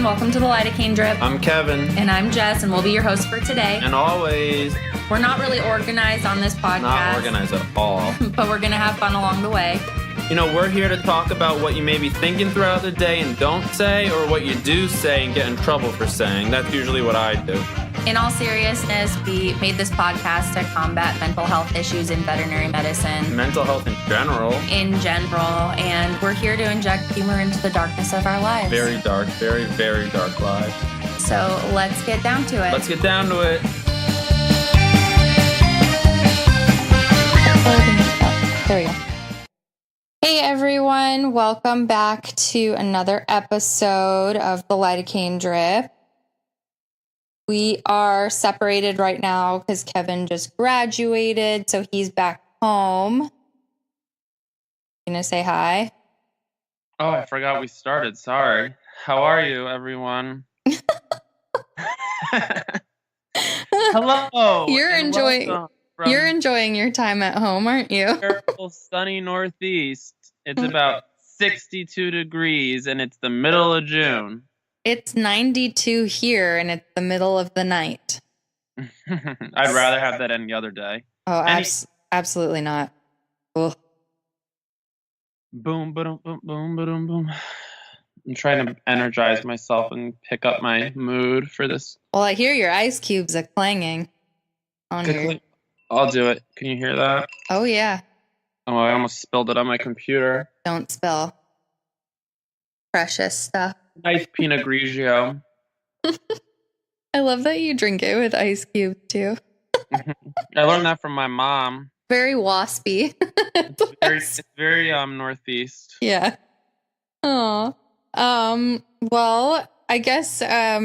Welcome to the Lidocaine Drip. I'm Kevin. And I'm Jess, and we'll be your host for today. And always. We're not really organized on this podcast. Not organized at all. But we're going to have fun along the way. You know, we're here to talk about what you may be thinking throughout the day and don't say, or what you do say and get in trouble for saying. That's usually what I do. In all seriousness, we made this podcast to combat mental health issues in veterinary medicine. Mental health in general. And we're here to inject humor into the darkness of our lives. Very dark, very, very dark lives. So let's get down to it. Let's get down to it. There we go. Hey everyone, welcome back to another episode of the Lidocaine Drip. We are separated right now because Kevin just graduated, so he's back home. You gonna say hi? Oh, I forgot we started. Sorry. How are you, everyone? Hello. You're enjoying your time at home, aren't you? Beautiful, sunny Northeast. It's about 62 degrees, and it's the middle of June. It's 92 here, and it's the middle of the night. I'd rather have that any other day. Oh, absolutely not. Ugh. Boom, boom, boom, boom, boom, boom. I'm trying to energize myself and pick up my mood for this. Well, I hear your ice cubes are clanging on your... I'll do it. Can you hear that? Oh, yeah. Oh, I almost spilled it on my computer. Don't spill. Precious stuff. Nice Pinot Grigio. I love that you drink it with ice cubes, too. I learned that from my mom. Very waspy. It's very Northeast. Yeah. Oh. Well, I guess,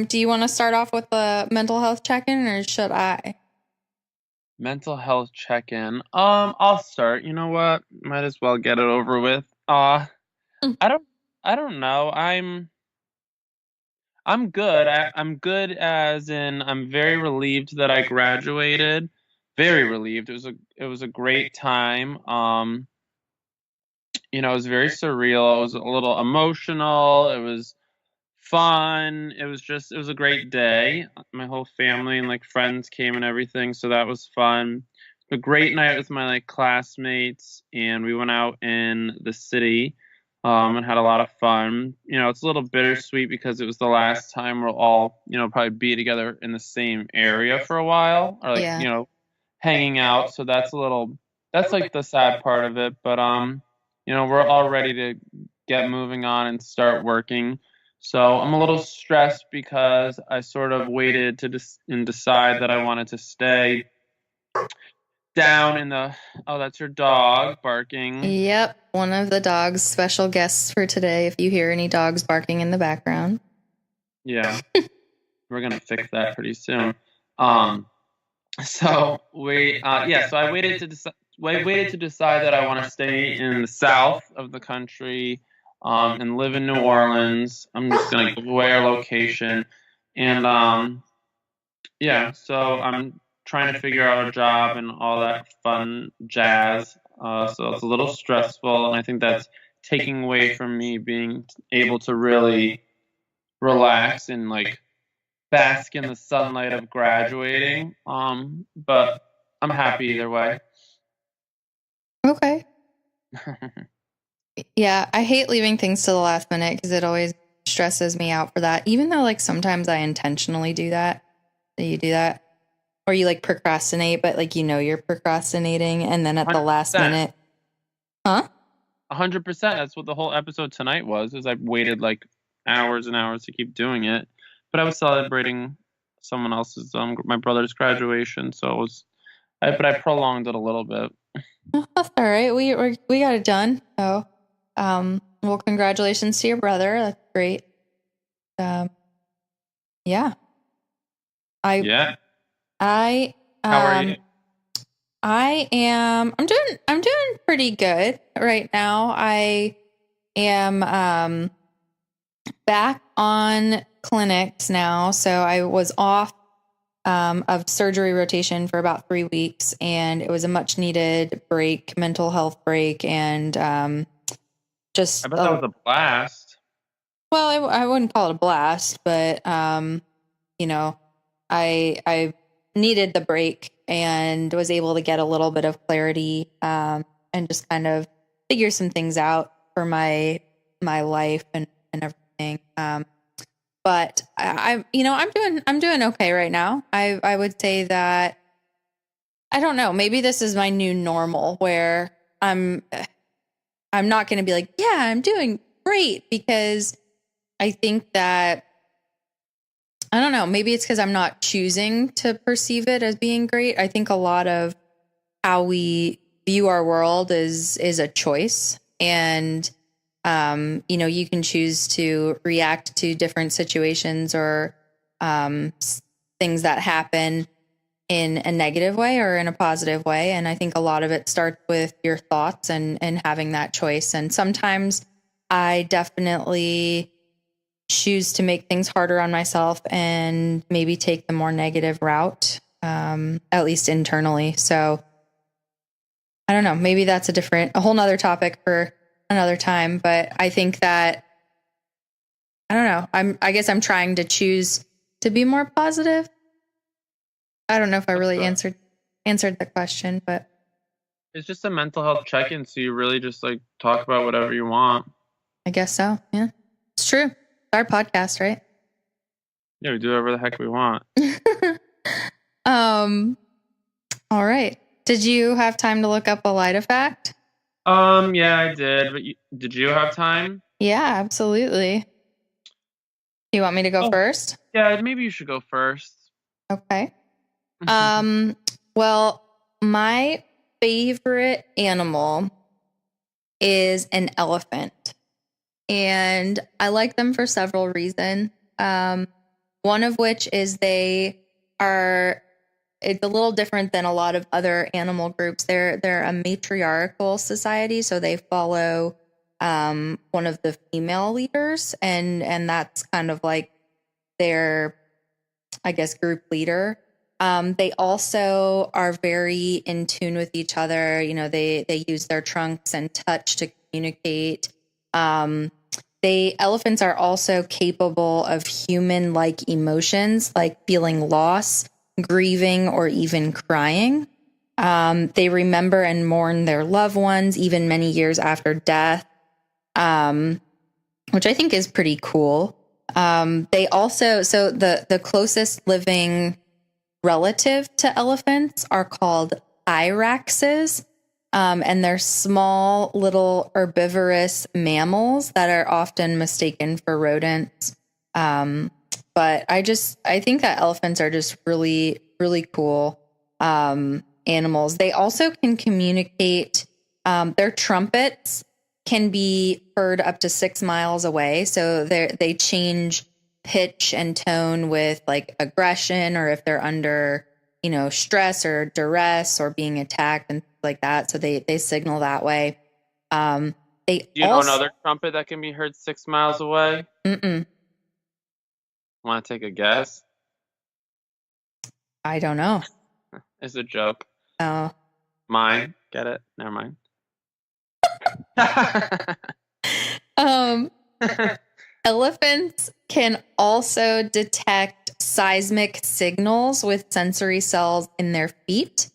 do you want to start off with the mental health check-in, or should I? Mental health check-in. I'll start. You know what? Might as well get it over with. I don't know. I'm good. I'm good as in I'm very relieved that I graduated. Very relieved. It was a great time. It was very surreal. It was a little emotional. It was fun. It was a great day. My whole family and friends came and everything, so that was fun. A great night with my classmates, and we went out in the city. And had a lot of fun. It's a little bittersweet because it was the last time we'll all, probably be together in the same area for a while, or hanging out. So that's the sad part of it. But we're all ready to get moving on and start working. So I'm a little stressed because I sort of waited to decide that I wanted to stay down in the... Oh, that's your dog barking. Yep, one of the dog's special guests for today, if you hear any dogs barking in the background. Yeah, we're going to fix that pretty soon. So I waited to decide that I want to stay in the south of the country and live in New Orleans. I'm just going to give away our location. And so I'm trying to figure out a job and all that fun jazz. So it's a little stressful, and I think that's taking away from me being able to really relax and bask in the sunlight of graduating. But I'm happy either way. Okay. Yeah, I hate leaving things to the last minute because it always stresses me out for that. Even though sometimes I intentionally do that. Do you do that? Or you procrastinate, but you're procrastinating, and then at the last minute. Huh? 100%. That's what the whole episode tonight was, is I waited hours and hours to keep doing it. But I was celebrating someone else's, my brother's graduation, so it was, but I prolonged it a little bit. That's all right. We got it done. So, well, congratulations to your brother. That's great. Yeah. How are you? I'm doing pretty good right now. I am back on clinics now. So I was off of surgery rotation for about 3 weeks, and it was a much needed break, mental health break, and I bet that was a blast. well, I wouldn't call it a blast, but you know, I needed the break and was able to get a little bit of clarity and just kind of figure some things out for my life and everything. But I'm doing okay right now. I would say that I don't know, maybe this is my new normal where I'm not going to be like, yeah, I'm doing great, because I think that I don't know, maybe it's because I'm not choosing to perceive it as being great. I think a lot of how we view our world is a choice. And you can choose to react to different situations or things that happen in a negative way or in a positive way. And I think a lot of it starts with your thoughts and having that choice. And sometimes I definitely choose to make things harder on myself and maybe take the more negative route, at least internally. So I don't know, maybe that's a whole nother topic for another time. But I think that, I don't know, I guess I'm trying to choose to be more positive. I don't know if I really answered the question, but It's just a mental health check-in, so you really just like talk about whatever you want. I guess so. Yeah, it's true. It's our podcast, right? Yeah, we do whatever the heck we want. All right. Did you have time to look up a Lidofact? Yeah, I did. But did you have time? Yeah, absolutely. You want me to go first? Yeah, maybe you should go first. Okay. Well, my favorite animal is an elephant, and I like them for several reasons. One of which is it's a little different than a lot of other animal groups. They're a matriarchal society, so they follow one of the female leaders, and that's kind of like their, I guess, group leader. They also are very in tune with each other. They use their trunks and touch to communicate. Elephants are also capable of human-like emotions, like feeling loss, grieving, or even crying. They remember and mourn their loved ones even many years after death, which I think is pretty cool. They also, so the closest living relative to elephants are called hyraxes. And they're small little herbivorous mammals that are often mistaken for rodents. But I think that elephants are just really, really cool animals. They also can communicate. Their trumpets can be heard up to 6 miles away. So they change pitch and tone with like aggression, or if they're under stress or duress or being attacked and like that. So they signal that way. Do you know another trumpet that can be heard 6 miles away? Mm-mm. Want to take a guess? I don't know. It's a joke. Oh. Mine. Get it? Never mind. Elephants can also detect seismic signals with sensory cells in their feet.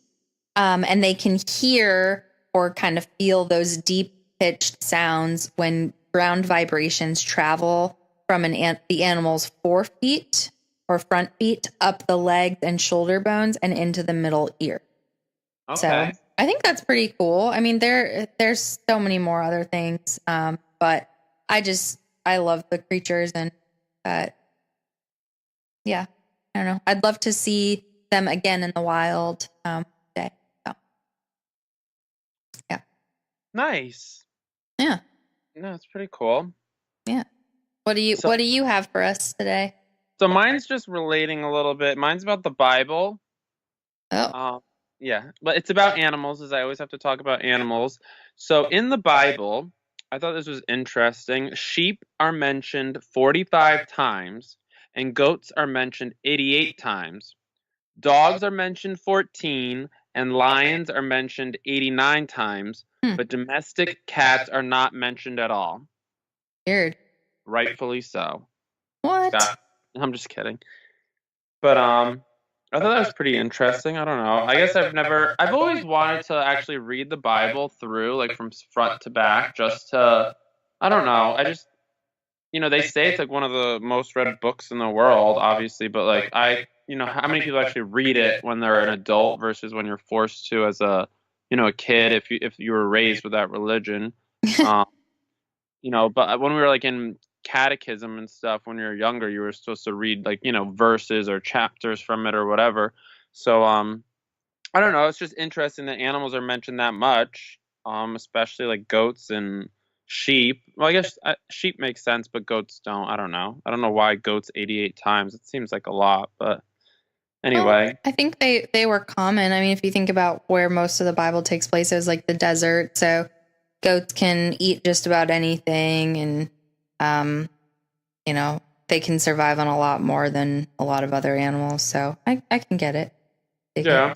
And they can hear or kind of feel those deep pitched sounds when ground vibrations travel from the animal's forefeet or front feet up the legs and shoulder bones and into the middle ear. Okay. So I think that's pretty cool. I mean, there's so many more other things, but I love the creatures, and yeah, I don't know. I'd love to see them again in the wild. Day. So. Yeah. Nice. Yeah. No, it's pretty cool. Yeah. What do you have for us today? So mine's just relating a little bit. Mine's about the Bible. Oh. Yeah, but it's about animals, as I always have to talk about animals. So in the Bible, I thought this was interesting. Sheep are mentioned 45 times, and goats are mentioned 88 times. Dogs are mentioned 14, and lions are mentioned 89 times, Hmm. but domestic cats are not mentioned at all. Weird. Rightfully so. What? Scott, I'm just kidding. But I thought that was pretty interesting. I don't know. I guess I've always wanted to actually read the Bible through, like from front to back, just to, I don't know. They say it's like one of the most read books in the world, obviously, but like how many people actually read it when they're an adult versus when you're forced to as a kid if you were raised with that religion. Um, but when we were like in catechism and stuff when you were younger, you were supposed to read like, verses or chapters from it or whatever. So I don't know, it's just interesting that animals are mentioned that much, especially like goats and sheep. Well, I guess sheep makes sense, but goats don't. I don't know. I don't know why goats 88 times. It seems like a lot, but Well, anyway. I think they were common. I mean, if you think about where most of the Bible takes place, it was like the desert. So goats can eat just about anything, and um, they can survive on a lot more than a lot of other animals. So I can get it. Yeah.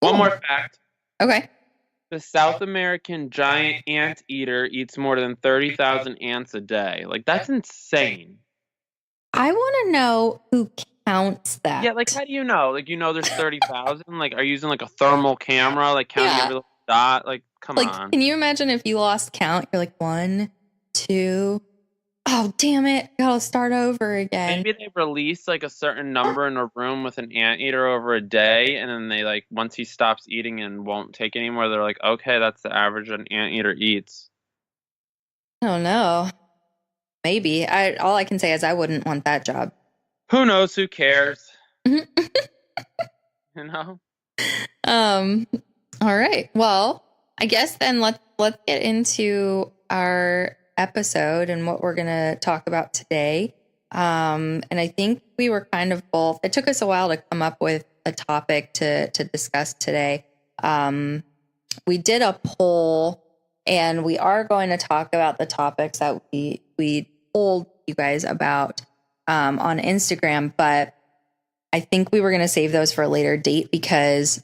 Cool. One more fact. Okay. The South American giant anteater eats more than 30,000 ants a day. Like, that's insane. I want to know who counts that. Yeah, like, how do you know? Like, there's 30,000? Like, are you using, like, a thermal camera, like, counting every little dot? Like, come on. Can you imagine if you lost count? You're like, 1, 2. Oh, damn it. Gotta start over again. Maybe they release, like, a certain number in a room with an anteater over a day, and then they, like, once he stops eating and won't take anymore, they're like, okay, that's the average an anteater eats. I don't know. Maybe. All I can say is I wouldn't want that job. Who knows? Who cares? You know? All right. Well, I guess then let's get into our episode and what we're going to talk about today. And I think we were kind of both, it took us a while to come up with a topic to discuss today. We did a poll, and we are going to talk about the topics that we told you guys about on Instagram, but I think we were going to save those for a later date because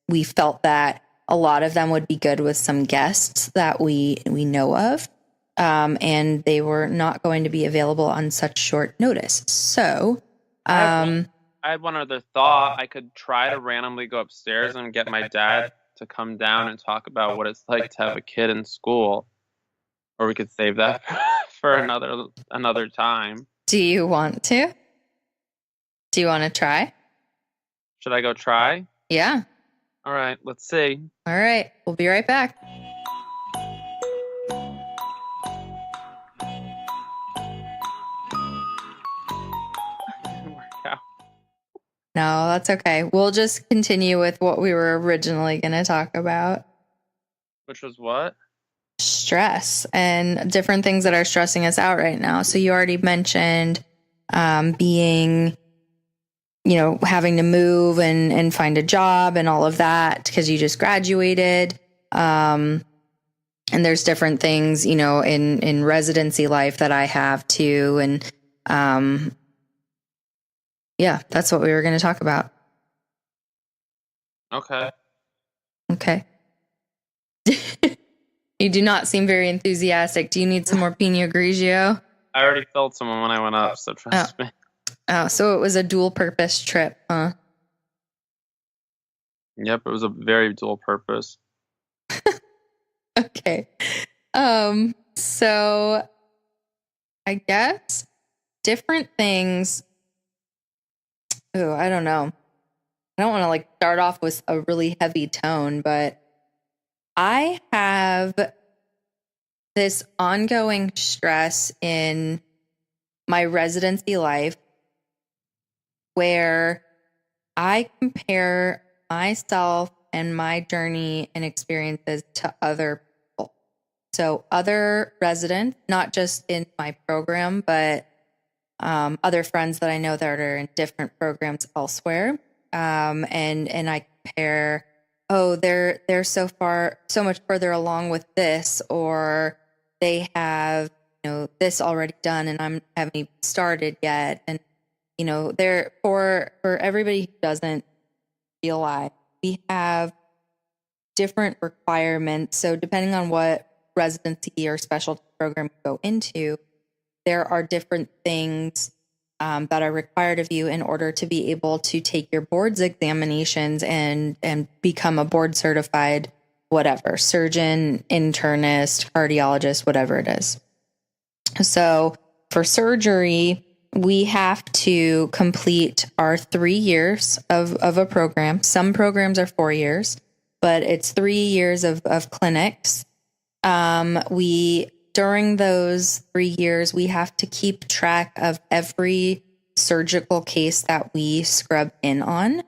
we felt that a lot of them would be good with some guests that we know of. And they were not going to be available on such short notice. So, I had one other thought. I could try to randomly go upstairs and get my dad to come down and talk about what it's like to have a kid in school. Or we could save that for another time. Do you want to? Do you want to try? Should I go try? Yeah. All right, let's see. All right. We'll be right back. No, that's okay. We'll just continue with what we were originally going to talk about. Which was what? Stress and different things that are stressing us out right now. So you already mentioned being, having to move and find a job and all of that because you just graduated. And there's different things, in residency life that I have too. And yeah, that's what we were going to talk about. Okay. Okay. You do not seem very enthusiastic. Do you need some more Pinot Grigio? I already filled someone when I went up, so trust me. Oh, so it was a dual purpose trip, huh? Yep, it was a very dual purpose. Okay. So I guess different things. Oh, I don't know. I don't want to start off with a really heavy tone, but I have this ongoing stress in my residency life where I compare myself and my journey and experiences to other people. So other residents, not just in my program, but other friends that I know that are in different programs elsewhere. And I compare, they're so much further along with this, or they have this already done and I haven't even started yet. And, there for everybody who doesn't realize, we have different requirements. So depending on what residency or specialty program you go into, there are different things that are required of you in order to be able to take your board's examinations and become a board certified, whatever, surgeon, internist, cardiologist, whatever it is. So for surgery, we have to complete our 3 years of a program. Some programs are 4 years, but it's 3 years of clinics. During those 3 years, we have to keep track of every surgical case that we scrub in on,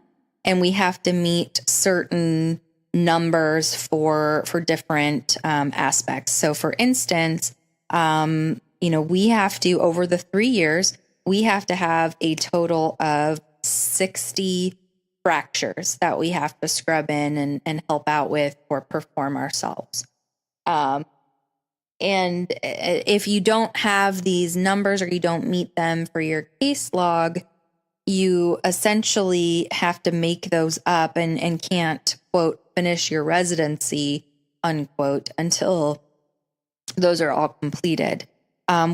and we have to meet certain numbers for different aspects. So for instance, we have to, over the 3 years, we have to have a total of 60 fractures that we have to scrub in and help out with or perform ourselves. And if you don't have these numbers or you don't meet them for your case log, you essentially have to make those up and can't, quote, finish your residency, unquote, until those are all completed.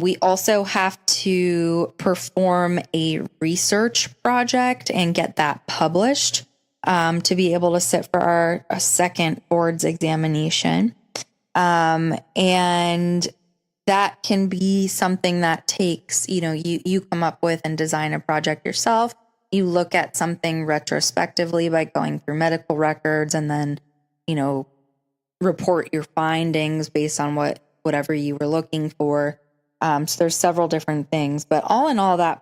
We also have to perform a research project and get that published to be able to sit for our second board's examination. And that can be something that takes, you come up with and design a project yourself. You look at something retrospectively by going through medical records and then, report your findings based on whatever you were looking for. So there's several different things, but all in all, that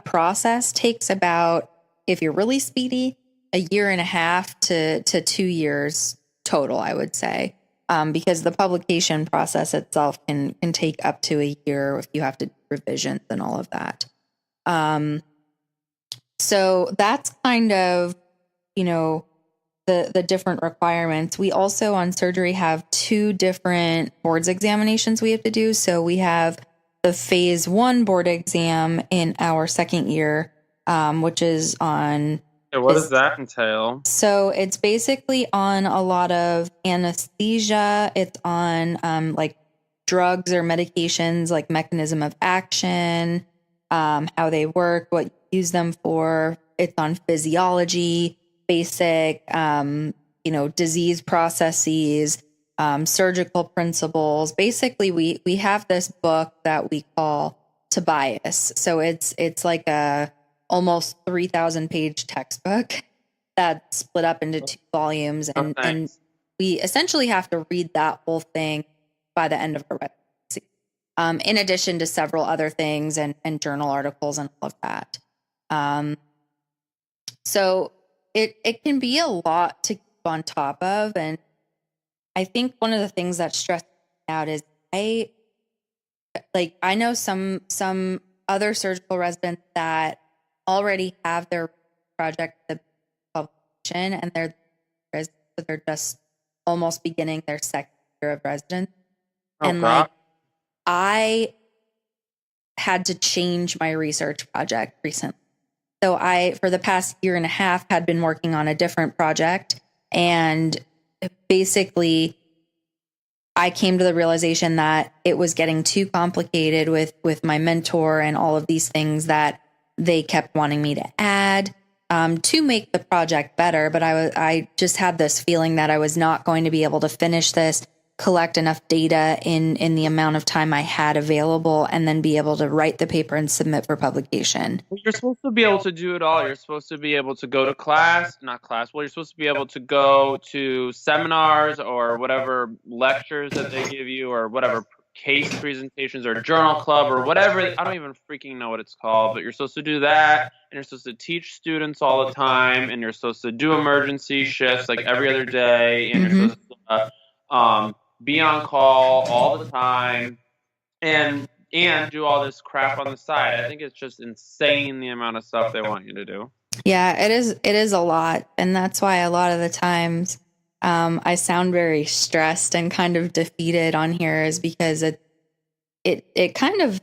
process takes about, if you're really speedy, 1.5 years to 2 years total, I would say. Because the publication process itself can take up to 1 year if you have to do revisions and all of that. So that's kind of, the different requirements. We also on surgery have 2 different boards examinations we have to do. So we have the phase 1 board exam in our second year, which is on... What does that entail? So it's basically on a lot of anesthesia. It's on like drugs or medications, like mechanism of action, how they work, what you use them for. It's on physiology, basic, disease processes, surgical principles. Basically, we have this book that we call Tobias. So it's like a almost 3,000 page textbook that's split up into 2 volumes. And we essentially have to read that whole thing by the end of our residency, in addition to several other things and journal articles and all of that. So it can be a lot to keep on top of. And I think one of the things that stressed me out is I know some other surgical residents that already have their project the publication and they're just almost beginning their second year of residence. I had to change my research project recently. So for the past 1.5 years had been working on a different project, and basically I came to the realization that it was getting too complicated with my mentor and all of these things that they kept wanting me to add to make the project better. But I just had this feeling that I was not going to be able to finish this, collect enough data in the amount of time I had available, and then be able to write the paper and submit for publication. You're supposed to be able to do it all. You're supposed to be able to go to you're supposed to be able to go to seminars or whatever lectures that they give you, or whatever case presentations or journal club or whatever. I don't even freaking know what it's called, but you're supposed to do that, and you're supposed to teach students all the time, and you're supposed to do emergency shifts like every other day, and you're supposed to be on call all the time and do all this crap on the side. I think it's just insane the amount of stuff they want you to do. Yeah, it is a lot. And that's why a lot of the times I sound very stressed and kind of defeated on here, is because it kind of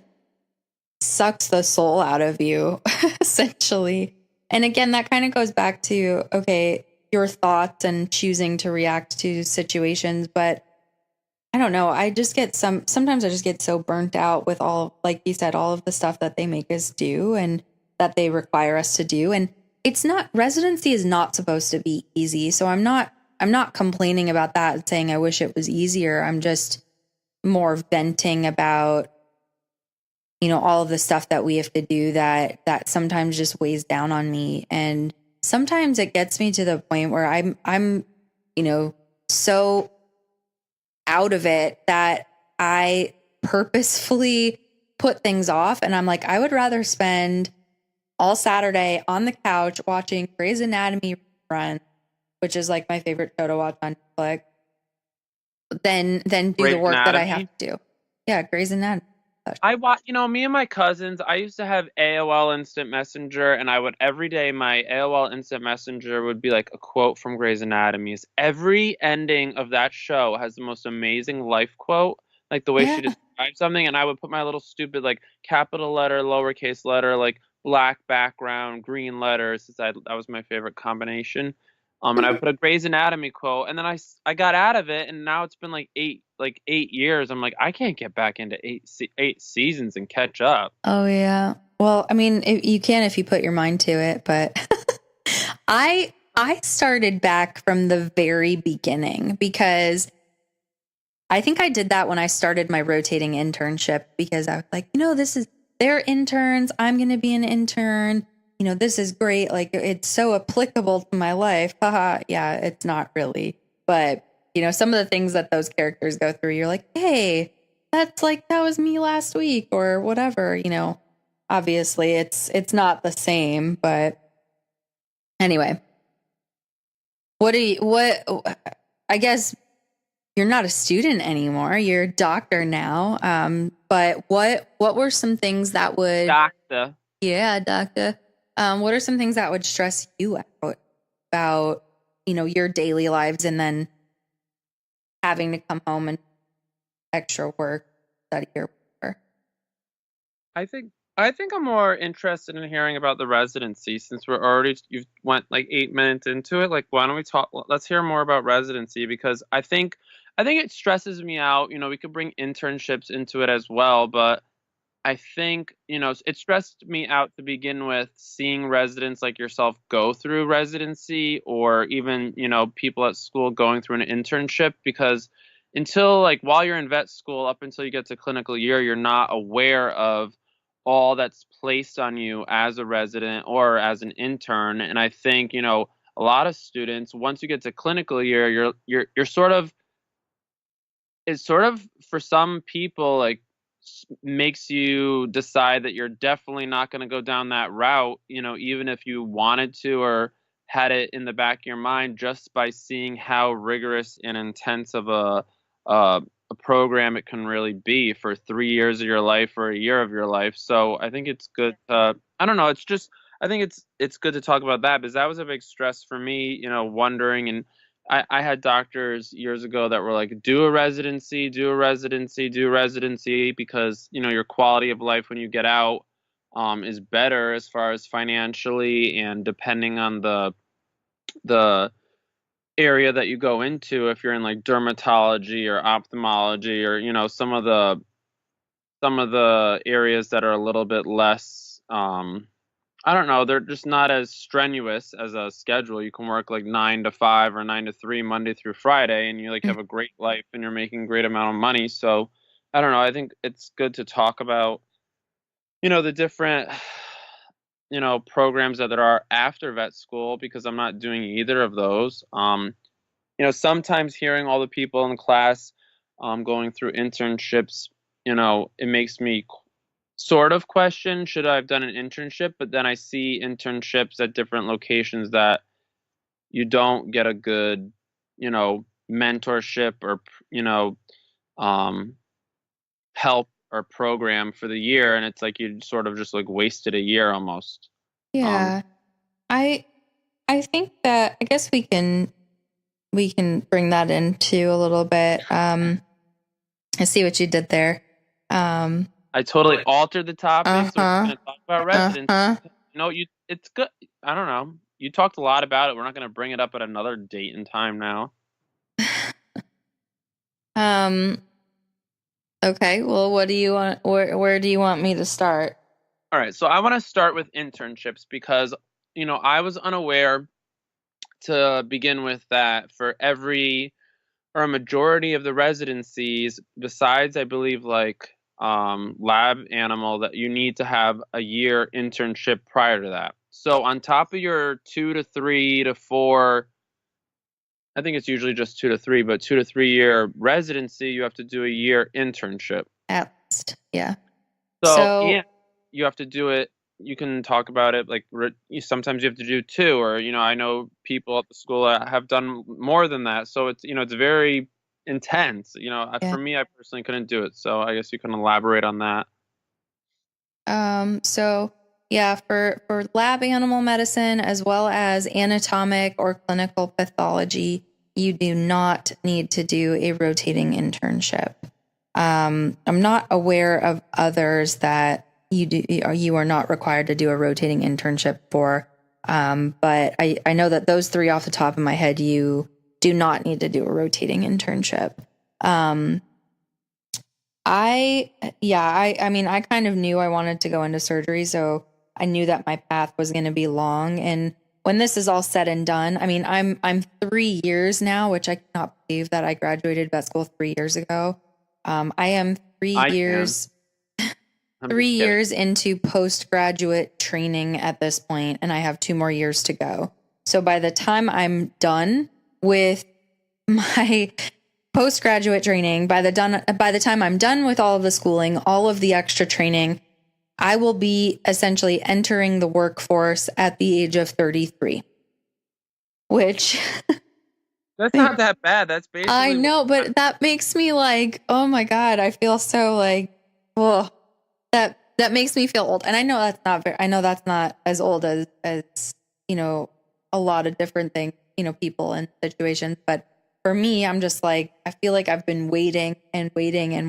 sucks the soul out of you, essentially. And again, that kind of goes back to, okay, your thoughts and choosing to react to situations. But I don't know. I just get sometimes I just get so burnt out with all, like you said, all of the stuff that they make us do and that they require us to do. And it's not, residency is not supposed to be easy. So I'm not complaining about that and saying I wish it was easier. I'm just more venting about, all of the stuff that we have to do that sometimes just weighs down on me. And sometimes it gets me to the point where I'm so out of it that I purposefully put things off. And I'm like, I would rather spend all Saturday on the couch watching Grey's Anatomy run, which is like my favorite show to watch on Netflix, than do Grey's the work that I Anatomy. have to do. Yeah, Grey's Anatomy. I watch, me and my cousins, I used to have AOL Instant Messenger, and I would every day my AOL Instant Messenger would be like a quote from Grey's Anatomy. Every ending of that show has the most amazing life quote, like the way Yeah. she described something, and I would put my little stupid like capital letter, lowercase letter, like black background, green letters, since that was my favorite combination. And I put a Grey's Anatomy quote, and then I got out of it, and now it's been like 8 years. I'm like, I can't get back into eight seasons and catch up. Oh yeah. Well, I mean, you can if you put your mind to it, but I started back from the very beginning because I think I did that when I started my rotating internship because I was like, they're interns, I'm going to be an intern. This is great. Like it's so applicable to my life. Haha. Yeah, it's not really. But, some of the things that those characters go through, you're like, hey, that was me last week or whatever, obviously it's not the same, but anyway, I guess you're not a student anymore. You're a doctor now. But what were some things that would, Doctor. yeah, doctor. What are some things that would stress you out about, your daily lives and then having to come home and extra work, study your work? I think I'm more interested in hearing about the residency since you've went like 8 minutes into it. Like, why don't we talk? Let's hear more about residency because I think it stresses me out. We could bring internships into it as well, but I think, it stressed me out to begin with seeing residents like yourself go through residency or even, people at school going through an internship because until like while you're in vet school, up until you get to clinical year, you're not aware of all that's placed on you as a resident or as an intern. And I think, a lot of students, once you get to clinical year, you're sort of, it's sort of for some people like makes you decide that you're definitely not going to go down that route, even if you wanted to or had it in the back of your mind just by seeing how rigorous and intense of a program it can really be for 3 years of your life or a year of your life. So I think it's good to, I don't know, it's just I think it's good to talk about that because that was a big stress for me, wondering. And I had doctors years ago that were like, do a residency, do a residency, do a residency, because, your quality of life when you get out is better as far as financially and depending on the area that you go into. If you're in like dermatology or ophthalmology or, some of the areas that are a little bit less I don't know. They're just not as strenuous as a schedule. You can work like 9 to 5 or 9 to 3 Monday through Friday, and you like Mm. have a great life and you're making a great amount of money. So I don't know. I think it's good to talk about, the different, programs that there are after vet school because I'm not doing either of those. Sometimes hearing all the people in class going through internships, it makes me sort of question should I have done an internship, but then I see internships at different locations that you don't get a good, mentorship or, um, help or program for the year, and it's like you sort of just like wasted a year almost. Um, Yeah. I I think that I guess we can bring that into a little bit. I see what you did there. I totally altered the topic, so we're just Uh-huh. going to talk about residency. Uh-huh. It's good. I don't know. You talked a lot about it. We're not going to bring it up at another date and time now. Um, okay, well, what do you want, where do you want me to start? All right, so I want to start with internships because, I was unaware to begin with that for every or a majority of the residencies, besides I believe like lab animal, that you need to have a year internship prior to that. So on top of your 2 to 3 to 4, I think it's usually just 2 to 3, but 2 to 3 year residency, you have to do a year internship. At least, yeah. So, So, and you have to do it. You can talk about it like sometimes you have to do two, or I know people at the school that have done more than that. So it's very intense. yeah. For me, I personally couldn't do it. So I guess you can elaborate on that. So yeah, for lab animal medicine as well as anatomic or clinical pathology, you do not need to do a rotating internship. I'm not aware of others that you are not required to do a rotating internship for. But I know that those three off the top of my head, you do not need to do a rotating internship. Um, I mean, I kind of knew I wanted to go into surgery, so I knew that my path was going to be long. And when this is all said and done, I mean, I'm 3 years now, which I cannot believe that I graduated vet school 3 years ago. I am three I can. years I'm three just kidding. years into postgraduate training at this point, and I have 2 more years to go. So by the time I'm done with my postgraduate training, by the time I'm done with all of the schooling, all of the extra training, I will be essentially entering the workforce at the age of 33, which That's not that bad. That's I basically what. know, but that makes me like, oh my God, I feel so like, well, that makes me feel old. And I know that's not as old as, a lot of different things, people and situations. But for me, I'm just like, I feel like I've been waiting and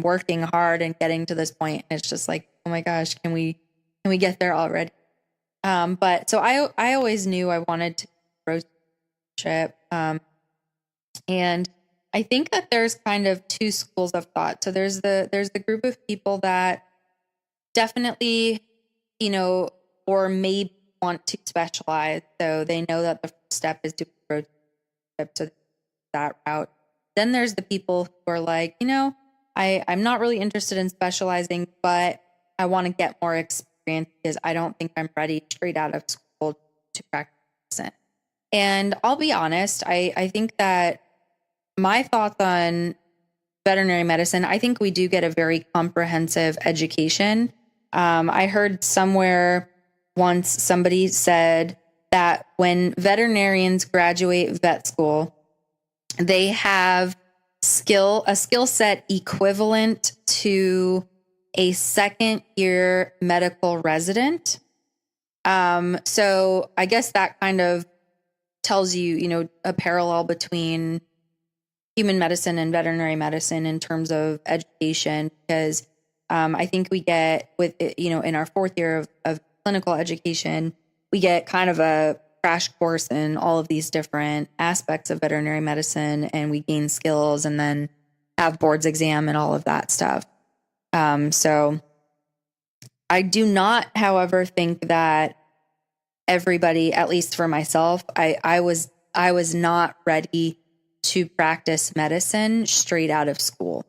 working hard and getting to this point. And it's just like, oh my gosh, can we get there already? But so I always knew I wanted to road trip. And I think that there's kind of two schools of thought. So there's the group of people that definitely, or maybe want to specialize. So they know that the first step is to road trip to that route. Then there's the people who are like, I'm not really interested in specializing, but I want to get more experience because I don't think I'm ready straight out of school to practice it. And I'll be honest, I think that my thoughts on veterinary medicine, I think we do get a very comprehensive education. I heard somewhere once somebody said that when veterinarians graduate vet school, they have a skill set equivalent to a second year medical resident. So I guess that kind of tells you, a parallel between human medicine and veterinary medicine in terms of education, because I think we get in our fourth year of clinical education, we get kind of a crash course in all of these different aspects of veterinary medicine, and we gain skills and then have boards exam and all of that stuff. So I do not, however, think that everybody, at least for myself, I was not ready to practice medicine straight out of school.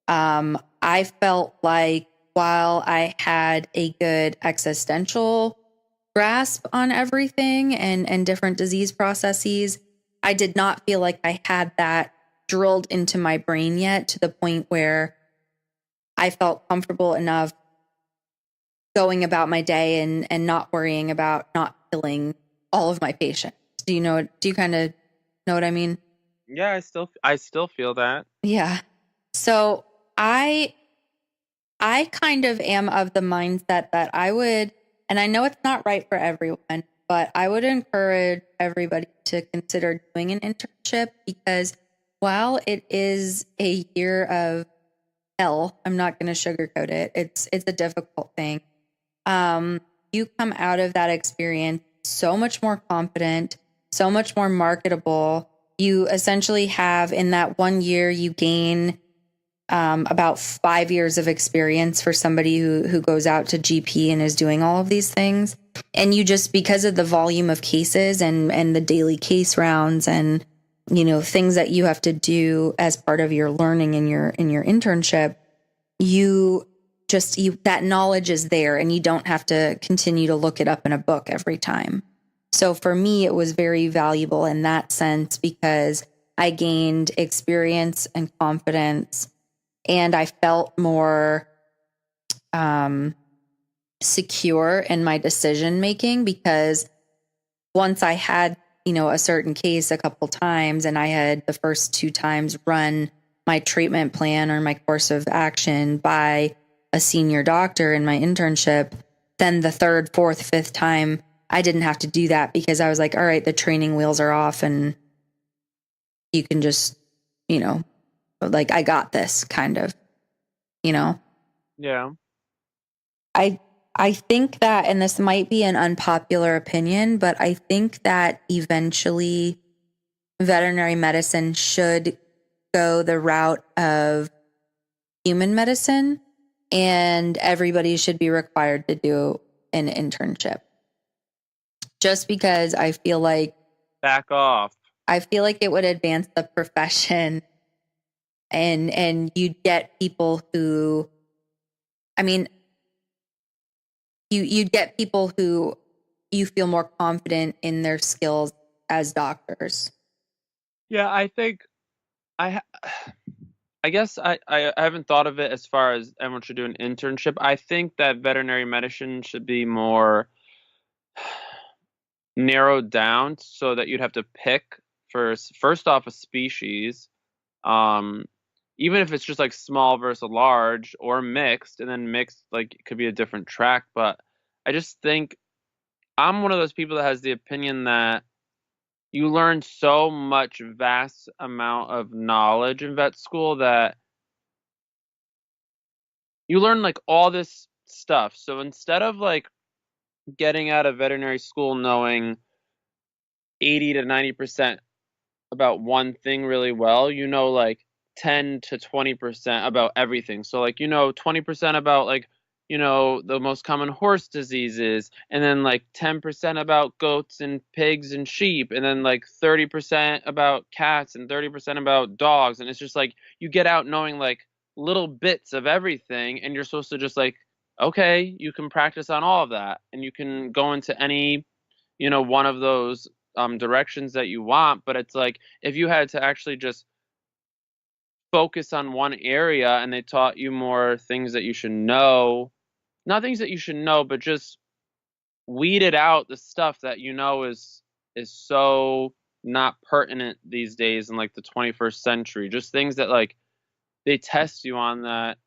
I felt like while I had a good existential grasp on everything and different disease processes, I did not feel like I had that drilled into my brain yet to the point where I felt comfortable enough going about my day and not worrying about not killing all of my patients. Do you kind of know what I mean? Yeah, I still feel that. Yeah. So I kind of am of the mindset that I would, and I know it's not right for everyone, but I would encourage everybody to consider doing an internship, because while it is a year of hell. I'm not going to sugarcoat it. It's a difficult thing. You come out of that experience so much more confident, so much more marketable. You essentially have, in that 1 year, you gain about 5 years of experience for somebody who goes out to GP and is doing all of these things. And you just, because of the volume of cases and the daily case rounds and, you know, things that you have to do as part of your learning in your internship, that knowledge is there and you don't have to continue to look it up in a book every time. So for me, it was very valuable in that sense because I gained experience and confidence, and I felt more secure in my decision making, because once I had, you know, a certain case a couple times, and I had the first 2 times run my treatment plan or my course of action by a senior doctor in my internship, then the 3rd, 4th, 5th time, I didn't have to do that because I was like, all right, the training wheels are off and you can just, you know, like, I got this kind of, you know? Yeah. I think that, and this might be an unpopular opinion, but I think that eventually veterinary medicine should go the route of human medicine, and everybody should be required to do an internship. Just because I feel like Back off. I feel like it would advance the profession, and you'd get people who, I mean, you'd get people who you feel more confident in their skills as doctors. Yeah, I think I guess I haven't thought of it as far as everyone should do an internship. I think that veterinary medicine should be more narrowed down so that you'd have to pick first off a species, even if it's just like small versus large or mixed, and then mixed, like, it could be a different track. But I just think I'm one of those people that has the opinion that you learn so much vast amount of knowledge in vet school that you learn like all this stuff. So instead of like getting out of veterinary school knowing 80 to 90% about one thing really well, you know, like 10 to 20% about everything. So like, you know, 20% about, like, you know, the most common horse diseases, and then like 10% about goats and pigs and sheep, and then like 30% about cats and 30% about dogs. And it's just like you get out knowing like little bits of everything, and you're supposed to just like, okay, you can practice on all of that and you can go into any, you know, one of those directions that you want. But it's like if you had to actually just focus on one area and they taught you more things that you should know, not things that you should know, but just weeded out the stuff that you know is so not pertinent these days in like the 21st century. Just things that like they test you on that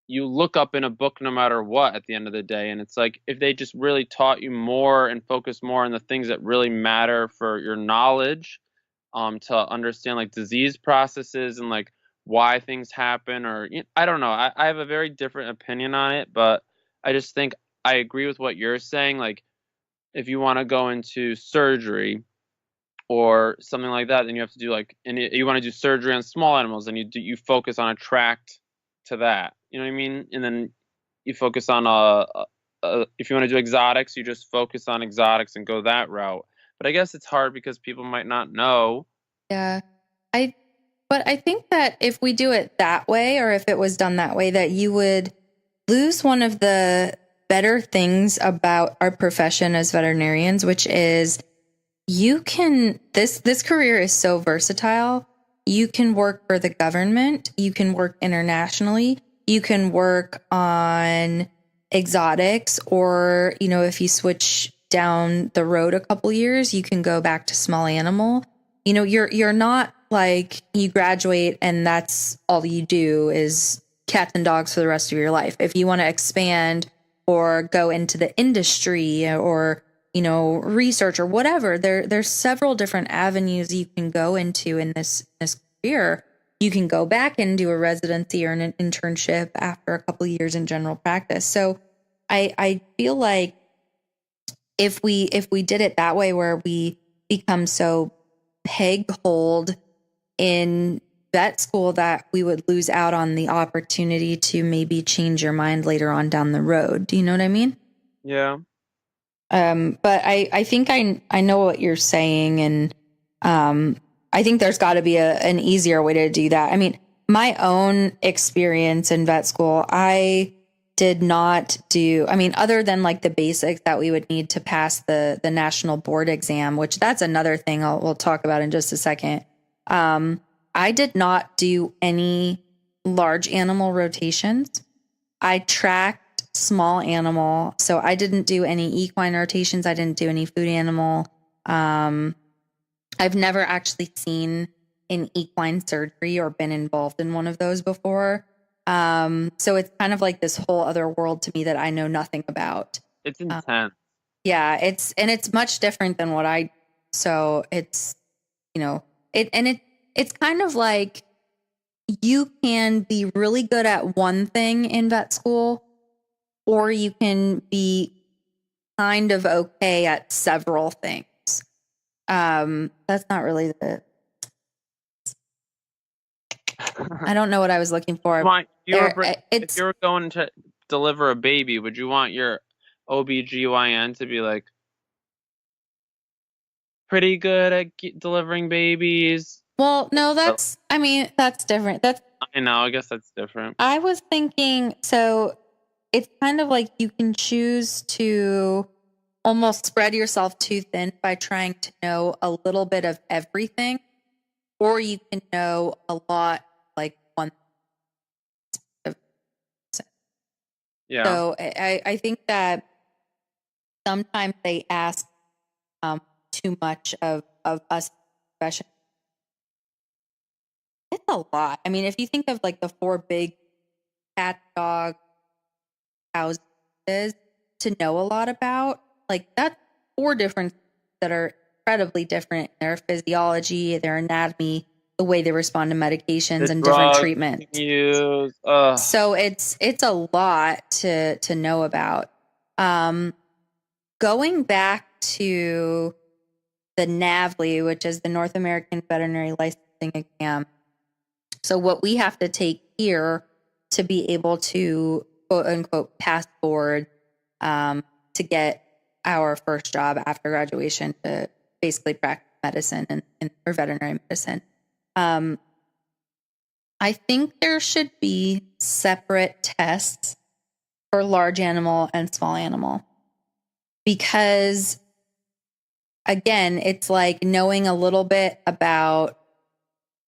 you look up in a book no matter what at the end of the day. And it's like if they just really taught you more and focus more on the things that really matter for your knowledge, to understand like disease processes and like why things happen, or I don't know. I have a very different opinion on it, but I just think I agree with what you're saying. Like if you want to go into surgery or something like that, then you have to do like, and you want to do surgery on small animals, and you focus on a tract to that. You know what I mean? And then you focus on if you want to do exotics, you just focus on exotics and go that route. But I guess it's hard because people might not know. Yeah. But I think that if we do it that way, or if it was done that way, that you would lose one of the better things about our profession as veterinarians, which is this career is so versatile. You can work for the government, you can work internationally, you can work on exotics, or, you know, if you switch down the road a couple years, you can go back to small animal. You know, you're not like you graduate and that's all you do is cats and dogs for the rest of your life. If you want to expand or go into the industry or, you know, research or whatever, there's several different avenues you can go into in this career. you can go back and do a residency or an internship after a couple of years in general practice. So I feel like if we did it that way, where we become so peg-holed in vet school that we would lose out on the opportunity to maybe change your mind later on down the road. Do you know what I mean? Yeah. But I think I know what you're saying, and I think there's got to be an easier way to do that. I mean, my own experience in vet school, I did not do, I mean, other than like the basics that we would need to pass the national board exam, which that's another thing we'll talk about in just a second. I did not do any large animal rotations. I tracked small animal. So I didn't do any equine rotations. I didn't do any food animal. I've never actually seen an equine surgery or been involved in one of those before. So it's kind of like this whole other world to me that I know nothing about. It's intense. Yeah, it's much different than what so it's, it's kind of like you can be really good at one thing in vet school, or you can be kind of okay at several things. That's not really I don't know what I was looking for. If you were going to deliver a baby, would you want your OBGYN to be like pretty good at delivering babies? Well, no, that's different. I know, I guess that's different. I was thinking, so it's kind of like you can choose to almost spread yourself too thin by trying to know a little bit of everything, or you can know a lot, like one. Yeah. So I think that sometimes they ask too much of us professionals. It's a lot. I mean, if you think of like the 4 big cat, dog, houses to know a lot about, like that's 4 different that are incredibly different in their physiology, their anatomy, the way they respond to medications and different treatments. So it's a lot to know about. Going back to the NAVLE, which is the North American Veterinary Licensing Exam. So what we have to take here to be able to quote unquote pass board to get our first job after graduation to basically practice medicine and or veterinary medicine. I think there should be separate tests for large animal and small animal, because again, it's like knowing a little bit about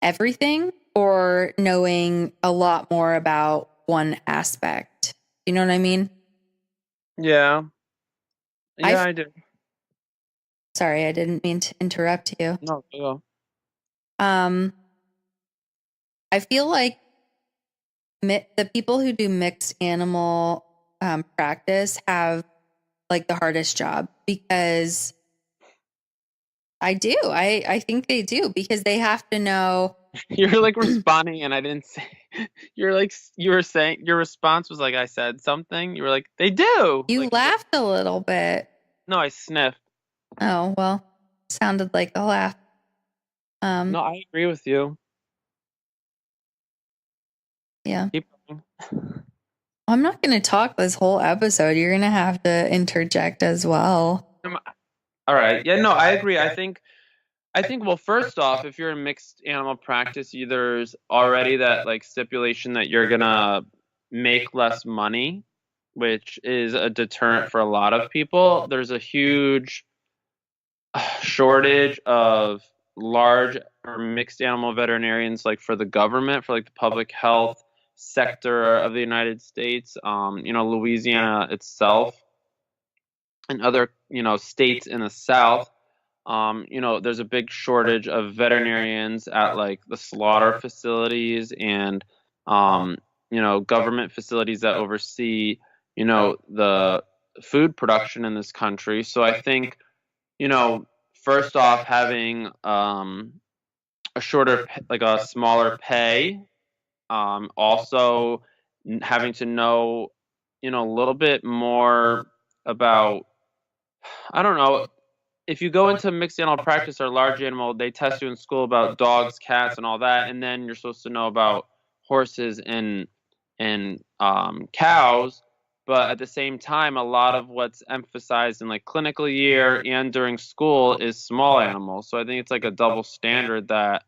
everything or knowing a lot more about one aspect. You know what I mean? Yeah. Yeah, I do. Sorry, I didn't mean to interrupt you. No, go. I feel like the people who do mixed animal practice have like the hardest job, because I do. I think they do, because they have to know. You're like responding, and I didn't say. You were saying your response was like I said something. You were like, they do. You like, laughed a little bit. No, I sniffed. Oh, well, sounded like a laugh. No, I agree with you. Yeah. Keep going. I'm not going to talk this whole episode. You're going to have to interject as well. All right. Yeah, no, I agree. I think, well, first off, if you're in mixed animal practice, there's already that like stipulation that you're going to make less money, which is a deterrent for a lot of people. There's a huge shortage of large or mixed animal veterinarians, like for the government, for like the public health sector of the United States. Louisiana itself and other, states in the South. There's a big shortage of veterinarians at like the slaughter facilities and, government facilities that oversee, the food production in this country. So I think, first off, having a shorter, like a smaller pay. Also having to know, a little bit more about, I don't know, if you go into mixed animal practice or large animal, they test you in school about dogs, cats, and all that, and then you're supposed to know about horses and cows. But at the same time, a lot of what's emphasized in like clinical year and during school is small animals. So I think it's like a double standard that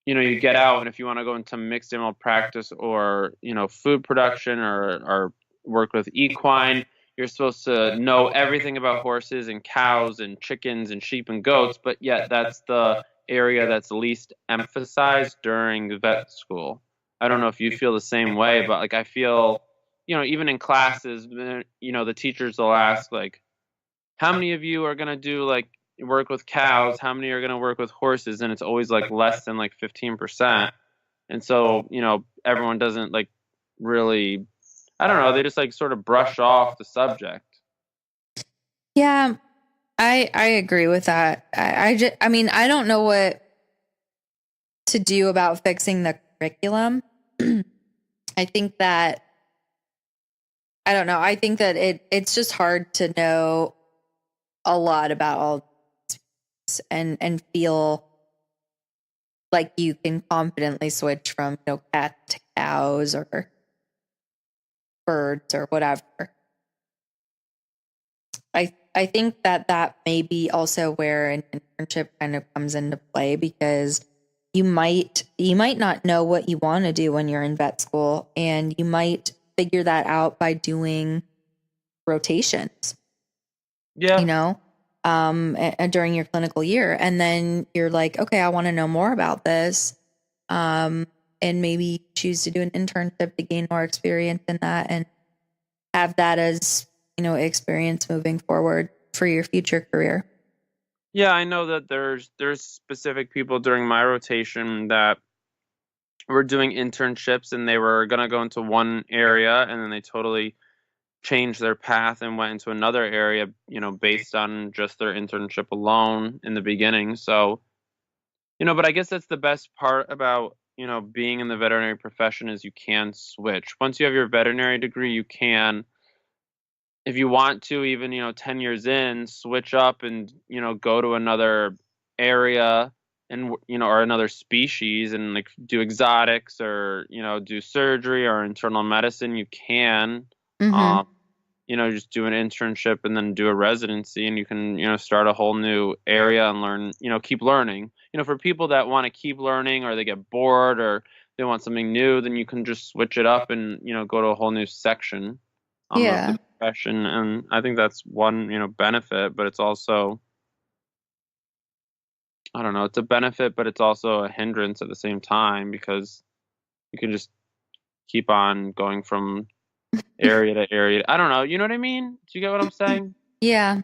you get out, and if you want to go into mixed animal practice or food production or work with equine, you're supposed to know everything about horses and cows and chickens and sheep and goats, but yet that's the area that's least emphasized during vet school. I don't know if you feel the same way, but like I feel, even in classes, the teachers will ask like, how many of you are going to do like work with cows? How many are going to work with horses? And it's always like less than like 15%. And so, everyone doesn't like really, I don't know, they just like sort of brush off the subject. Yeah, I agree with that. I mean, I don't know what to do about fixing the curriculum. I think that I don't know. I think that it's just hard to know a lot about all this and feel like you can confidently switch from cats to cows or birds or whatever. I think that may be also where an internship kind of comes into play, because you might not know what you want to do when you're in vet school, and you might figure that out by doing rotations. Yeah. During your clinical year, and then you're like, okay, I want to know more about this, and maybe choose to do an internship to gain more experience in that and have that as experience moving forward for your future career. Yeah, I know that there's specific people during my rotation that were doing internships and they were going to go into one area and then they totally changed their path and went into another area, based on just their internship alone in the beginning. So, but I guess that's the best part about, being in the veterinary profession is you can switch. Once you have your veterinary degree, you can, if you want to, even, 10 years in, switch up and, go to another area and, or another species and like do exotics or, do surgery or internal medicine. You can, Mm-hmm. um, just do an internship and then do a residency and you can, start a whole new area and learn, keep learning. For people that want to keep learning or they get bored or they want something new, then you can just switch it up and, go to a whole new section of Yeah. the profession. And I think that's one, benefit, but it's also, I don't know, it's a benefit, but it's also a hindrance at the same time because you can just keep on going from area to area. I don't know. You know what I mean? Do you get what I'm saying? Yeah,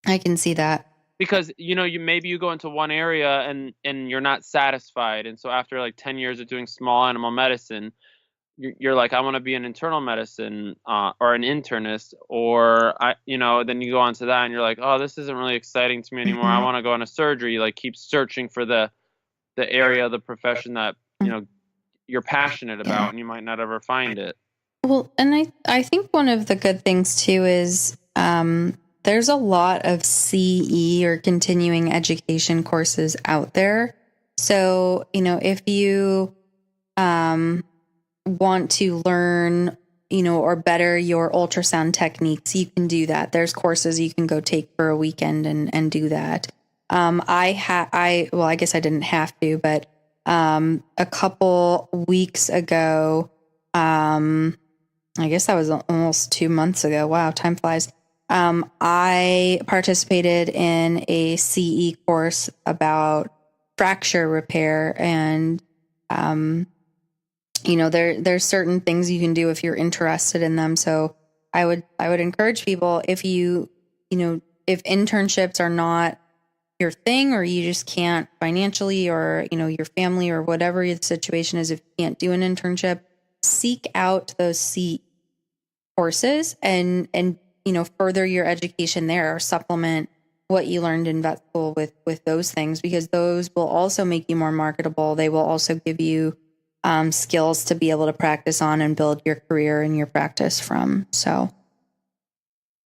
I can see that. Because you go into one area and you're not satisfied, and so after like 10 years of doing small animal medicine, you're like, I want to be an internal medicine or an internist, or then you go on to that and you're like, oh, this isn't really exciting to me anymore. I Mhm. want to go into surgery. You like keep searching for the area of the profession that you're passionate Yeah. about, and you might not ever find it. Well, and I think one of the good things too is there's a lot of CE or continuing education courses out there. So, if you want to learn, or better your ultrasound techniques, you can do that. There's courses you can go take for a weekend and do that. I guess I didn't have to, but a couple weeks ago, I guess that was almost 2 months ago. Wow, time flies. I participated in a CE course about fracture repair, and there's certain things you can do if you're interested in them. So I would encourage people, if if internships are not your thing, or you just can't financially, or your family or whatever the situation is, if you can't do an internship, seek out those CE courses and further your education there, or supplement what you learned in vet school with those things, because those will also make you more marketable. They will also give you skills to be able to practice on and build your career and your practice from. So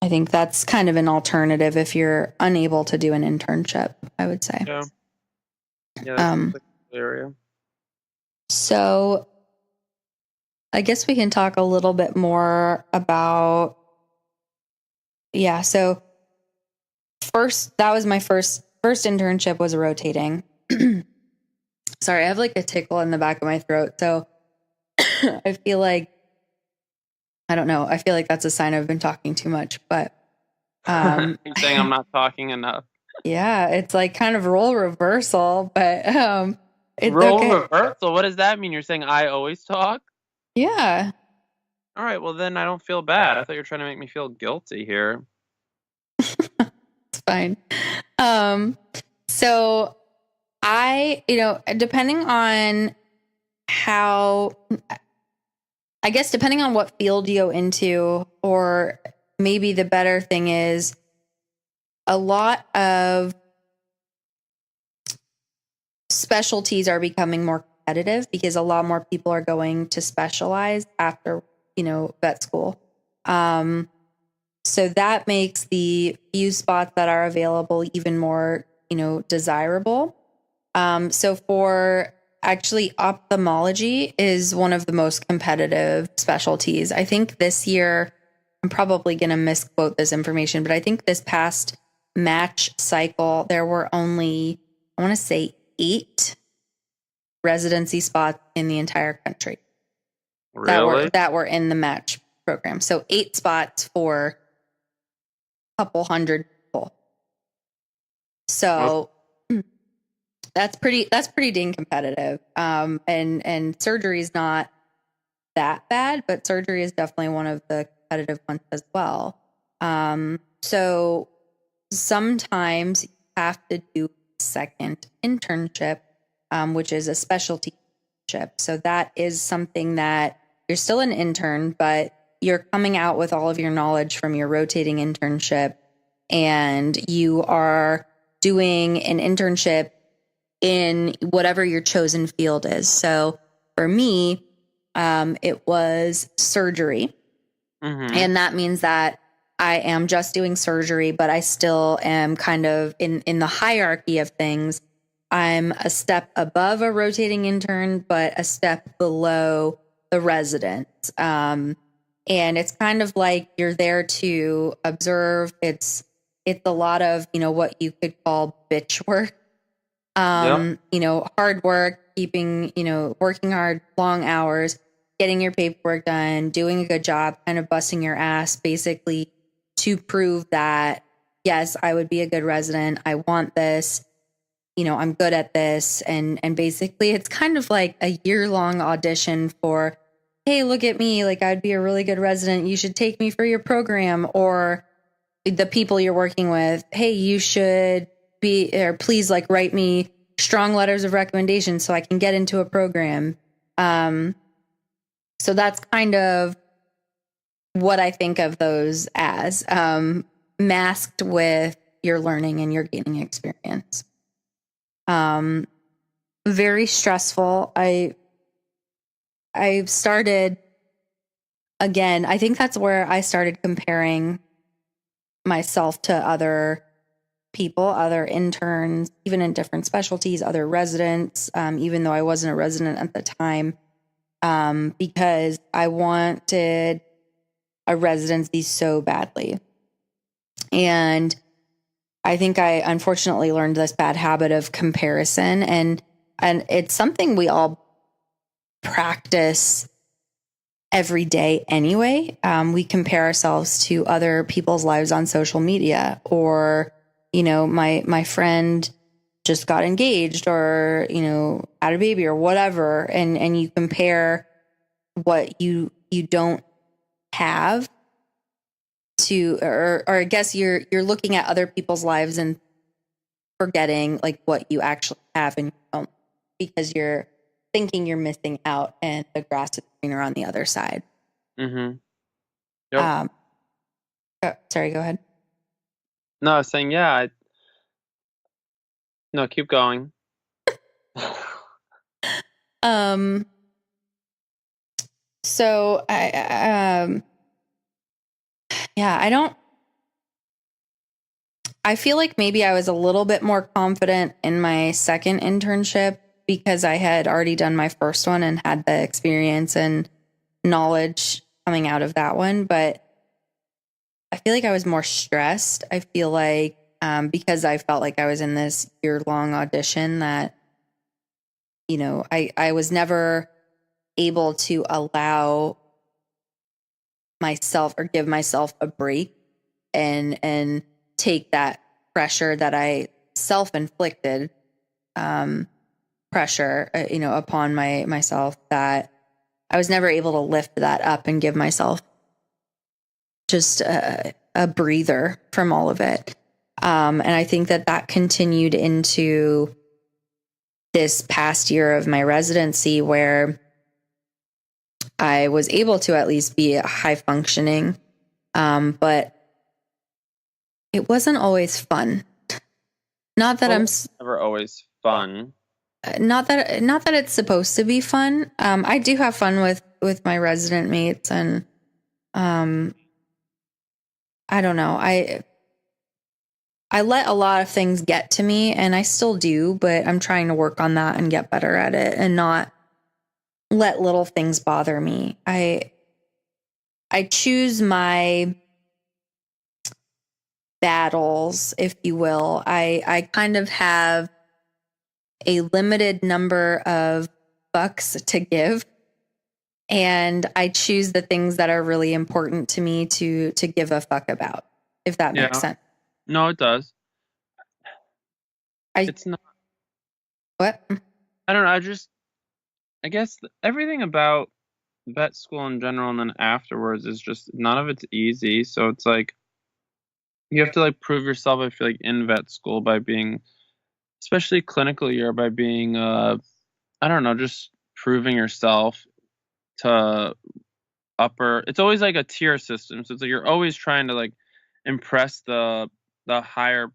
I think that's kind of an alternative if you're unable to do an internship, I would say. Yeah. Yeah, that seems like a good area. So I guess we can talk a little bit more about, so that was my first internship, was rotating. Sorry, I have like a tickle in the back of my throat. So I feel like, I don't know. I feel like that's a sign I've been talking too much, but You're saying I'm not talking enough. yeah, it's like kind of role reversal, but it's Role okay. reversal? What does that mean? You're saying I always talk? Yeah. All right, well then I don't feel bad. I thought you were trying to make me feel guilty here. It's fine. So depending on depending on what field you go into, or maybe the better thing is, a lot of specialties are becoming more competitive because a lot more people are going to specialize after, vet school. So that makes the few spots that are available even more, desirable. So for actually, ophthalmology is one of the most competitive specialties. I think this year, I'm probably going to misquote this information, but I think this past match cycle, there were only, I want to say, 8 residency spots in the entire country. Really? that were in the match program. So 8 spots for a couple hundred people. So that's pretty dang competitive. And surgery is not that bad, but surgery is definitely one of the competitive ones as well. So sometimes you have to do a second internship, which is a specialty internship. So that is something that you're still an intern, but you're coming out with all of your knowledge from your rotating internship, and you are doing an internship in whatever your chosen field is. So for me, it was surgery. Mm-hmm. And that means that I am just doing surgery, but I still am kind of in the hierarchy of things. I'm a step above a rotating intern, but a step below the resident. And it's kind of like you're there to observe. It's a lot of, what you could call bitch work. Hard work, keeping, working hard, long hours, getting your paperwork done, doing a good job, kind of busting your ass basically to prove that, yes, I would be a good resident. I want this, I'm good at this. And basically it's kind of like a year-long audition for, hey, look at me. Like, I'd be a really good resident. You should take me for your program. Or the people you're working with, hey, you should be, or please write me strong letters of recommendation so I can get into a program. So that's kind of what I think of those as, masked with your learning and your gaining experience. Very stressful. I've started, again, I think that's where I started comparing myself to other people, other interns, even in different specialties, other residents, even though I wasn't a resident at the time, because I wanted a residency so badly. And I think I unfortunately learned this bad habit of comparison, and it's something we all practice every day anyway. We compare ourselves to other people's lives on social media, or, my friend just got engaged, or, had a baby or whatever. And you compare what you don't have to, or I guess you're looking at other people's lives and forgetting what you actually have and you don't, because you're thinking you're missing out and the grass is greener on the other side. Mm-hmm. Yep. Sorry, go ahead. No, I was saying, yeah, No, keep going. Um, so yeah, I feel like maybe I was a little bit more confident in my second internship because I had already done my first one and had the experience and knowledge coming out of that one. But I feel like I was more stressed. I feel like because I felt like I was in this year-long audition that, I was never able to allow myself or give myself a break and take that pressure that I self-inflicted pressure, upon myself, that I was never able to lift that up and give myself just a breather from all of it. And I think that continued into this past year of my residency, where I was able to at least be high functioning. But it wasn't always fun. Not that never always fun. Not that it's supposed to be fun. I do have fun with my resident mates, and I don't know. I let a lot of things get to me, and I still do, but I'm trying to work on that and get better at it and not let little things bother me. I choose my battles, if you will. I kind of have a limited number of bucks to give, and I choose the things that are really important to me to give a fuck about, if that makes sense. No, it does. It's not. What? I don't know. I guess everything about vet school in general and then afterwards is just none of it's easy. So it's like you have to like prove yourself, I feel like, in vet school by being, especially clinical year, by being I don't know, just proving yourself to upper. It's always like a tier system. So it's like you're always trying to like impress the higher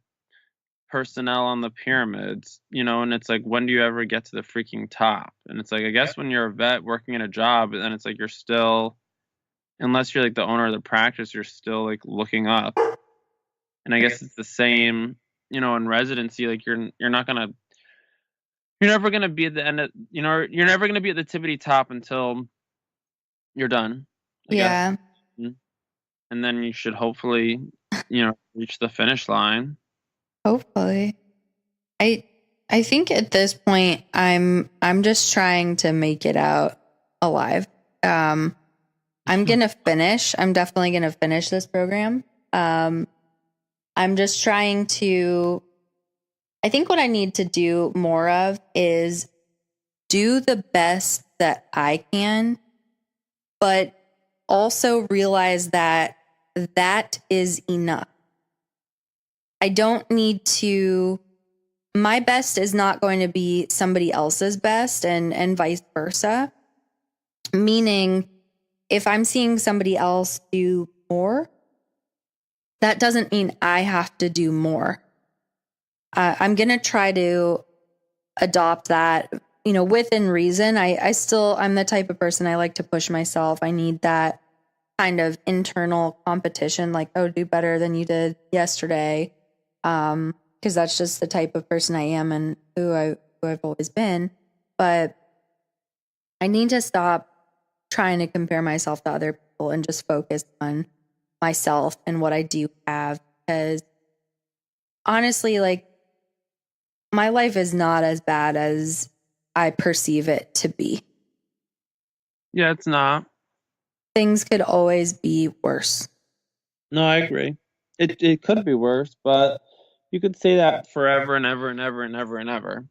personnel on the pyramids, and it's like, when do you ever get to the freaking top? And it's like, I guess when you're a vet working in a job, then it's like you're still, unless you're like the owner of the practice, you're still like looking up. And I guess it's the same, in residency. Like you're never gonna be at the end of, you're never gonna be at the tippity top until you're done, I guess. And then you should hopefully, reach the finish line. Hopefully. I think at this point I'm just trying to make it out alive. I'm gonna finish. I'm definitely gonna finish this program. I'm just trying to. I think what I need to do more of is do the best that I can, but also realize that that is enough. I don't need to. My best is not going to be somebody else's best, and vice versa. Meaning, if I'm seeing somebody else do more, that doesn't mean I have to do more. I'm going to try to adopt that, within reason. I'm the type of person, I like to push myself. I need that kind of internal competition, like, oh, do better than you did yesterday. Because that's just the type of person I am and who I've always been. But I need to stop trying to compare myself to other people and just focus on myself and what I do have. Because honestly, like, my life is not as bad as I perceive it to be. Yeah, it's not. Things could always be worse. No, I agree. It could be worse, but you could say that forever and ever and ever and ever and ever.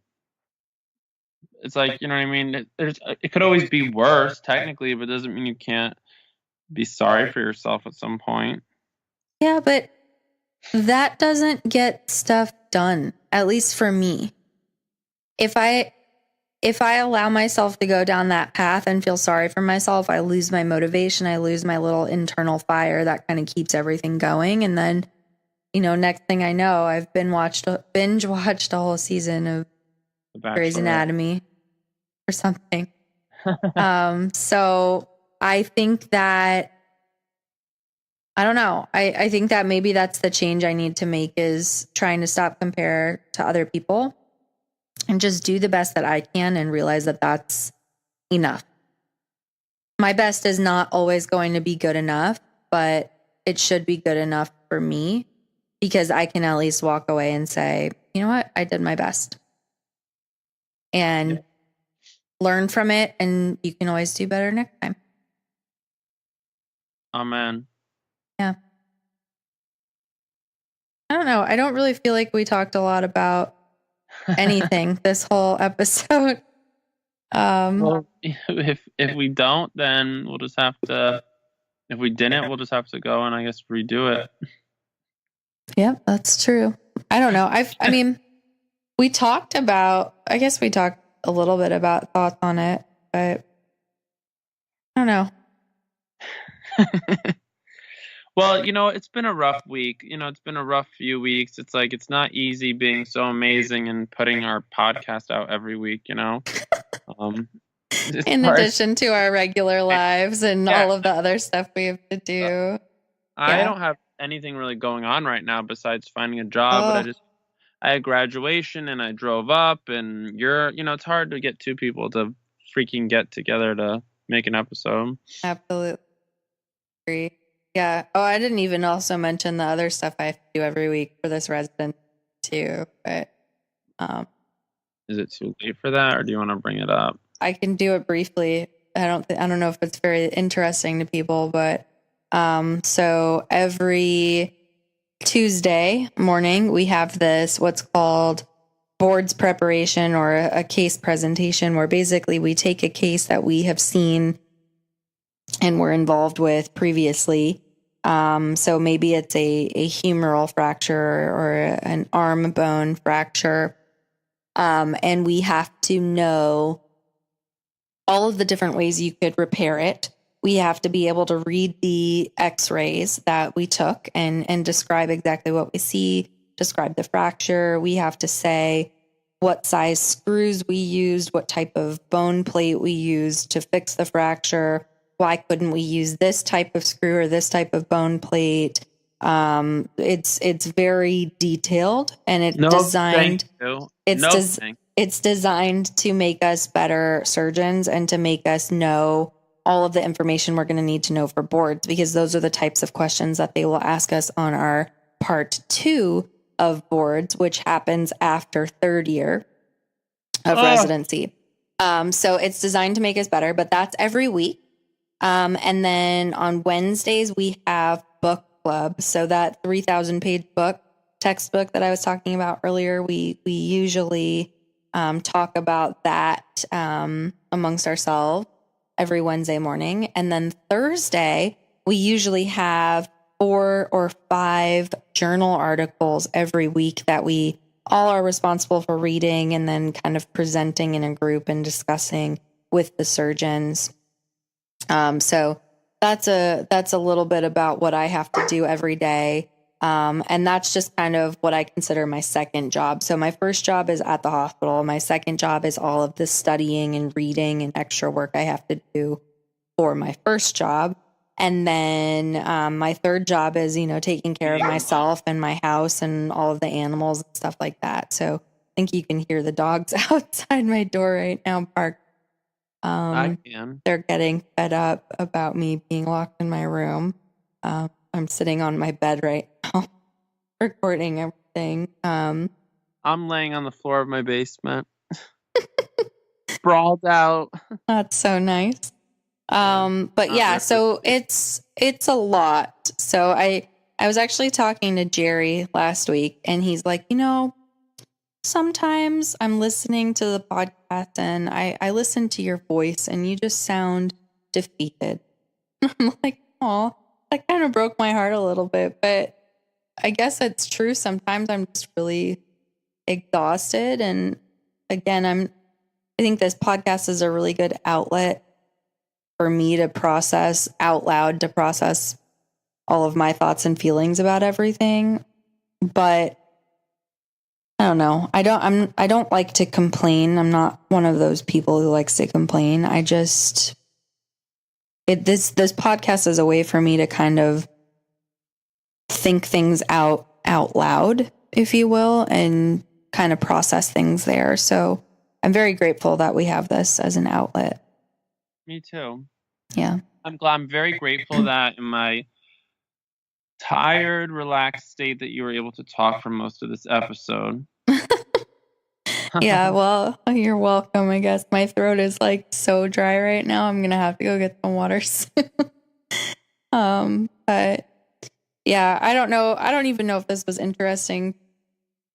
It's like, you know what I mean? It could always be worse, technically, but it doesn't mean you can't be sorry for yourself at some point. Yeah, but that doesn't get stuff done, at least for me. If I allow myself to go down that path and feel sorry for myself, I lose my motivation. I lose my little internal fire that kind of keeps everything going. And then next thing I know, I've binge watched a whole season of Grey's Anatomy or something. So I think that, I don't know. I think that maybe that's the change I need to make, is trying to stop compare to other people and just do the best that I can and realize that that's enough. My best is not always going to be good enough, but it should be good enough for me, because I can at least walk away and say, you know what? I did my best. And learn from it, and you can always do better next time. Amen. Yeah. I don't know. I don't really feel like we talked a lot about anything this whole episode. Well, if we don't, then we'll just have to. If we didn't, we'll just have to go and I guess redo it. Yep, that's true. I don't know. I mean, we talked a little bit about thoughts on it, but I don't know. Well, it's been a rough week. It's been a rough few weeks. It's like, it's not easy being so amazing and putting our podcast out every week, In addition to our regular lives and all of the other stuff we have to do. I don't have anything really going on right now besides finding a job, but I had graduation and I drove up, and it's hard to get two people to freaking get together to make an episode. Absolutely agree. Yeah. Oh, I didn't even also mention the other stuff I have to do every week for this resident too. But is it too late for that, or do you want to bring it up? I can do it briefly. I don't know if it's very interesting to people, but so every Tuesday morning we have this what's called boards preparation, or a case presentation, where basically we take a case that we have seen and were involved with previously. So maybe it's a humeral fracture or an arm bone fracture. And we have to know all of the different ways you could repair it. We have to be able to read the x-rays that we took and describe exactly what we see, describe the fracture. We have to say what size screws we used, what type of bone plate we used to fix the fracture. Why couldn't we use this type of screw or this type of bone plate? It's very detailed, and it's designed. It's designed to make us better surgeons and to make us know all of the information we're going to need to know for boards, because those are the types of questions that they will ask us on our part 2 of boards, which happens after third year of residency. So it's designed to make us better, but that's every week. And then on Wednesdays, we have book club. So that 3,000-page textbook that I was talking about earlier, we usually talk about that amongst ourselves every Wednesday morning. And then Thursday, we usually have 4 or 5 journal articles every week that we all are responsible for reading and then kind of presenting in a group and discussing with the surgeons. So that's a little bit about what I have to do every day. And that's just kind of what I consider my second job. So my first job is at the hospital. My second job is all of the studying and reading and extra work I have to do for my first job. And then my third job is, taking care of myself and my house and all of the animals and stuff like that. So I think you can hear the dogs outside my door right now bark. I can. They're getting fed up about me being locked in my room. I'm sitting on my bed right now, recording everything. I'm laying on the floor of my basement, sprawled out. That's so nice. But yeah, so it's a lot. So I was actually talking to Jerry last week, and he's like, sometimes I'm listening to the podcast and I listen to your voice and you just sound defeated. I'm like, oh, that kind of broke my heart a little bit, but I guess it's true. Sometimes I'm just really exhausted. And again, I think this podcast is a really good outlet for me to process out loud, to process all of my thoughts and feelings about everything. But I don't know. I don't like to complain. I'm not one of those people who likes to complain. This podcast is a way for me to kind of think things out loud, if you will, and kind of process things there. So I'm very grateful that we have this as an outlet. Me too. Yeah. I'm very grateful that in my tired, relaxed state that you were able to talk for most of this episode. Yeah, well, you're welcome, I guess. My throat is like so dry right now. I'm going to have to go get some water soon. But yeah, I don't know. I don't even know if this was interesting,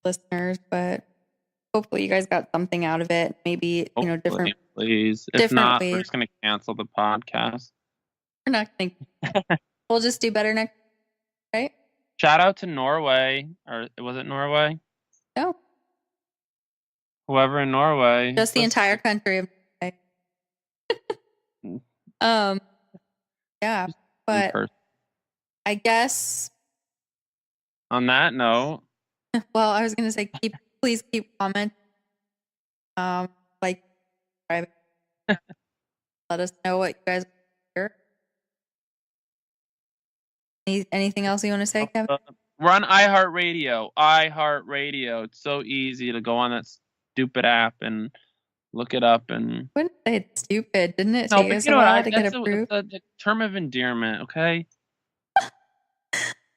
listeners, but hopefully you guys got something out of it. Maybe, different. Please. If not, we're just going to cancel the podcast. We're not going to. We'll just do better next, right? Shout out to Norway. Or was it Norway? No. Whoever in Norway. Just the entire country of Norway. Yeah, but I guess on that note, well, I was going to say, please keep commenting. Like, let us know what you guys hear. Anything else you want to say, Kevin? We're on iHeartRadio. iHeartRadio. It's so easy to go on that stupid app and look it up. And wouldn't say it's stupid, didn't it? No, take but us you know a while what? to get approved? That's the term of endearment. Okay.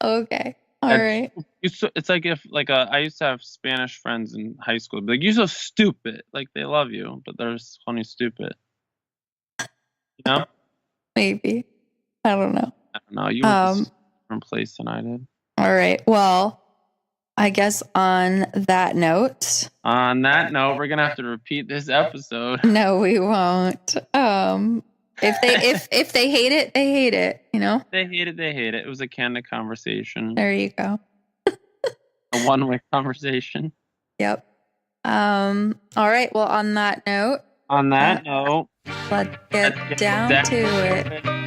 Okay. All right. It's like if I used to have Spanish friends in high school. Like, you're so stupid. Like, they love you, but they're funny stupid. You know? Maybe. I don't know. You went to a different place than I did. All right. Well, I guess on that note. On that note, we're gonna have to repeat this episode. No, we won't. If they hate it, they hate it. They hate it. They hate it. It was a candid conversation. There you go. A one-way conversation. Yep. All right. Well, on that note. Let's get down to it.